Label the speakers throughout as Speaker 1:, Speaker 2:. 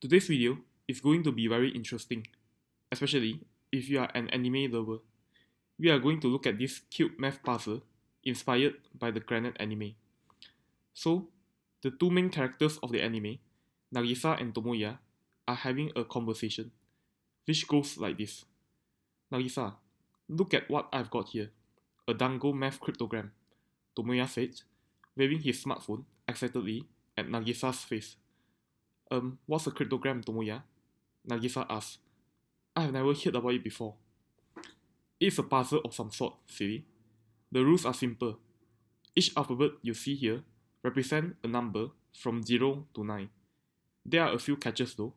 Speaker 1: Today's video is going to be very interesting, especially if you are an anime lover. We are going to look at this cute math puzzle inspired by the Clannad anime. So, the two main characters of the anime, Nagisa and Tomoya, are having a conversation, which goes like this. Nagisa, look at what I've got here. A Dango math cryptogram, Tomoya said, waving his smartphone excitedly at Nagisa's face. What's a cryptogram, Tomoya? Nagisa asked. I have never heard about it before. It's a puzzle of some sort, silly. The rules are simple. Each alphabet you see here represents a number from 0 to 9. There are a few catches though,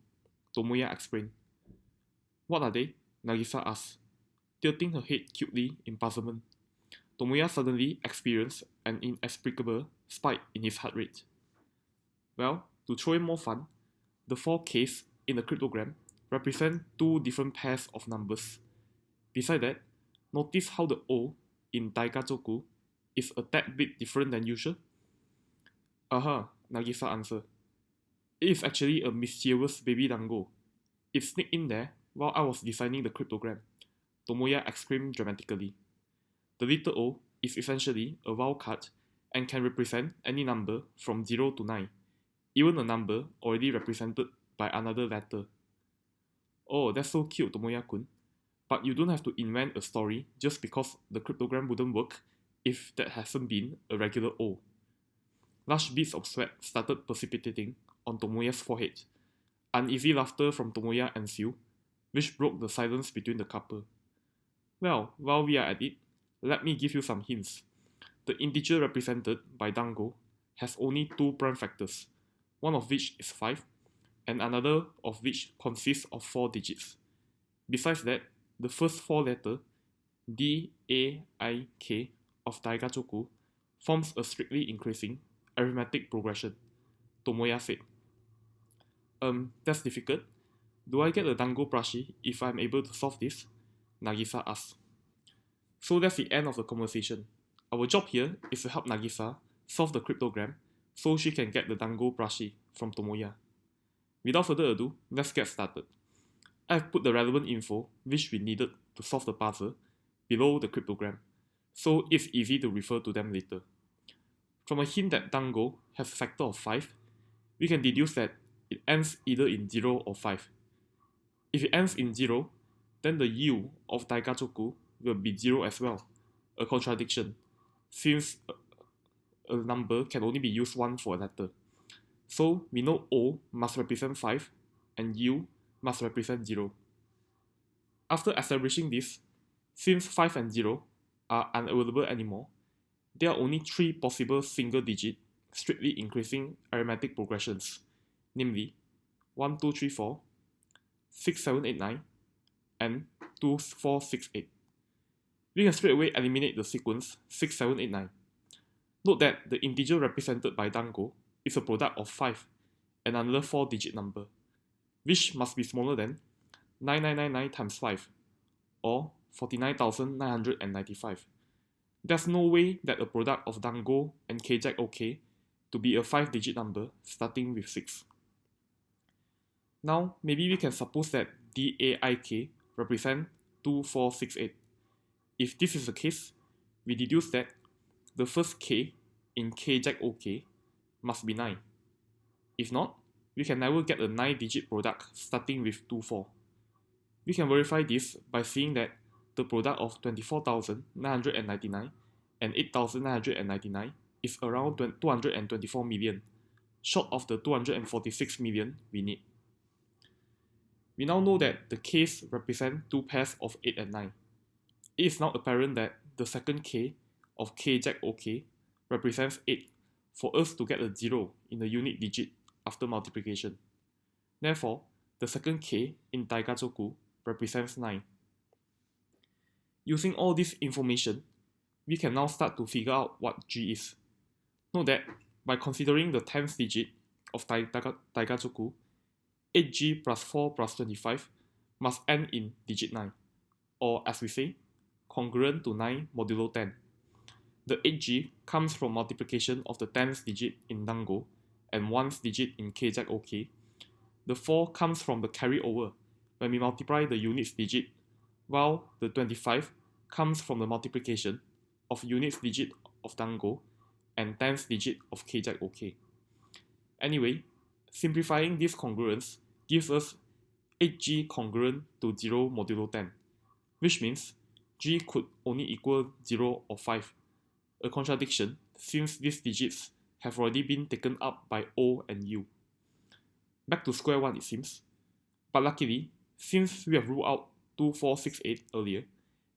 Speaker 1: Tomoya explained. What are they? Nagisa asked, tilting her head cutely in puzzlement. Tomoya suddenly experienced an inexplicable spike in his heart rate. Well, to throw in more fun, the 4 Ks in the cryptogram represent two different pairs of numbers. Besides that, notice how the O in DAIGAJOKU is a tad bit different than usual? Aha, Nagisa answered. It is actually a mischievous baby dango. It sneaked in there while I was designing the cryptogram, Tomoya exclaimed dramatically. The little O is essentially a wildcard and can represent any number from 0 to 9, even a number already represented by another letter. Oh, that's so cute, Tomoya-kun. But you don't have to invent a story just because the cryptogram wouldn't work if that hasn't been a regular O. Large beads of sweat started precipitating on Tomoya's forehead. Uneasy laughter from Tomoya ensued, which broke the silence between the couple. Well, while we are at it, let me give you some hints. The integer represented by Dango has only two prime factors, one of which is 5, and another of which consists of 4 digits. Besides that, the first 4 letters, DAIK of DAIGAJOKU, forms a strictly increasing arithmetic progression, Tomoya said. That's difficult. Do I get a Dango plushie if I'm able to solve this? Nagisa asked. So that's the end of the conversation. Our job here is to help Nagisa solve the cryptogram so she can get the Dango plushie from Tomoya. Without further ado, let's get started. I've put the relevant info which we needed to solve the puzzle below the cryptogram, so it's easy to refer to them later. From a hint that Dango has a factor of 5, we can deduce that it ends either in 0 or 5. If it ends in 0, then the U of DAIGAJOKU will be 0 as well, a contradiction, since a number can only be used once for a letter. So we know O must represent 5 and U must represent 0. After establishing this, since 5 and 0 are unavailable anymore, there are only 3 possible single-digit, strictly increasing arithmetic progressions, namely 1, 2, 3, 4, 6, 7, 8, 9, and 2, 4, 6, 8. We can straightaway eliminate the sequence 6, 7, 8, 9. Note that the integer represented by Dango is a product of 5 and another 4-digit number, which must be smaller than 9999 times 5, or 49,995. There's no way that a product of Dango and KZOK to be a 5-digit number starting with 6. Now, maybe we can suppose that DAIK represent 2468. If this is the case, we deduce that the first K in KZOK must be 9. If not, we can never get a 9-digit product starting with 24. We can verify this by seeing that the product of 24,999 and 8,999 is around 224 million, short of the 246 million we need. We now know that the Ks represent two pairs of 8 and 9. It is now apparent that the second K of KZOK represents 8 for us to get a 0 in the unit digit after multiplication. Therefore, the second K in DAIGAJOKU represents 9. Using all this information, we can now start to figure out what G is. Note that by considering the 10th digit of DAIGAJOKU, 8G plus 4 plus 25 must end in digit 9, or as we say, congruent to 9 modulo 10. The 8G comes from multiplication of the 10th digit in Dango and 1st digit in KZOK, the 4 comes from the carryover when we multiply the units digit, while the 25 comes from the multiplication of units digit of DANGO and tens digit of KZOK. Anyway, simplifying this congruence gives us 8g congruent to 0 modulo 10, which means g could only equal 0 or 5, a contradiction since these digits have already been taken up by O and U. Back to square one it seems, but luckily, since we have ruled out 2, 4, 6, 8 earlier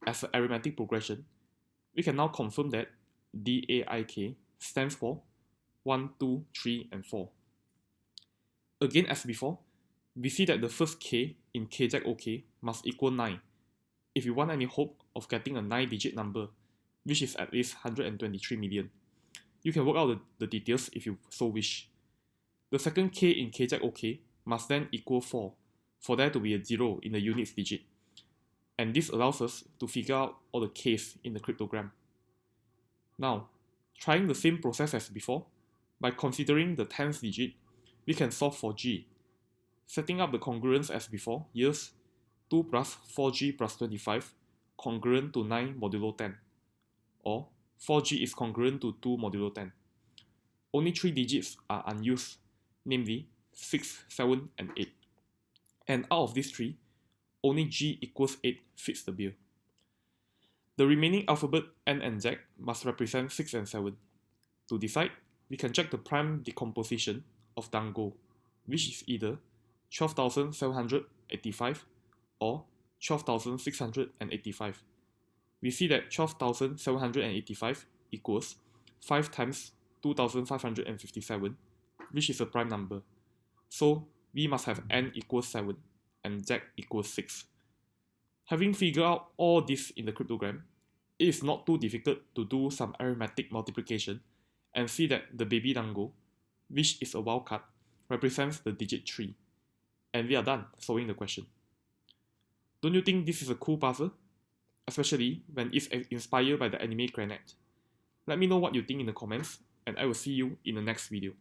Speaker 1: as an arithmetic progression, we can now confirm that DAIK stands for 1, 2, 3, and 4. Again as before, we see that the first k in KZOK must equal 9 if you want any hope of getting a 9-digit number, which is at least 123 million. You can work out the details if you so wish. The second k in KZOK must then equal 4 for there to be a 0 in the units digit, and this allows us to figure out all the k's in the cryptogram. Now, trying the same process as before, by considering the tens digit, we can solve for g. Setting up the congruence as before yields 2 plus 4g plus 25 congruent to 9 modulo 10, or 4g is congruent to 2 modulo 10. Only 3 digits are unused, namely 6, 7, and 8. And out of these 3, only g equals 8 fits the bill. The remaining alphabet n and z must represent 6 and 7. To decide, we can check the prime decomposition of DANGO, which is either 12,785 or 12,685. We see that 12,785 equals 5 times 2,557, which is a prime number. So we must have n equals 7 and z equals 6. Having figured out all this in the cryptogram, it is not too difficult to do some arithmetic multiplication and see that the baby DANGO, which is a wildcard, represents the digit 3. And we are done solving the question. Don't you think this is a cool puzzle? Especially when it's inspired by the anime Clannad. Let me know what you think in the comments, and I will see you in the next video.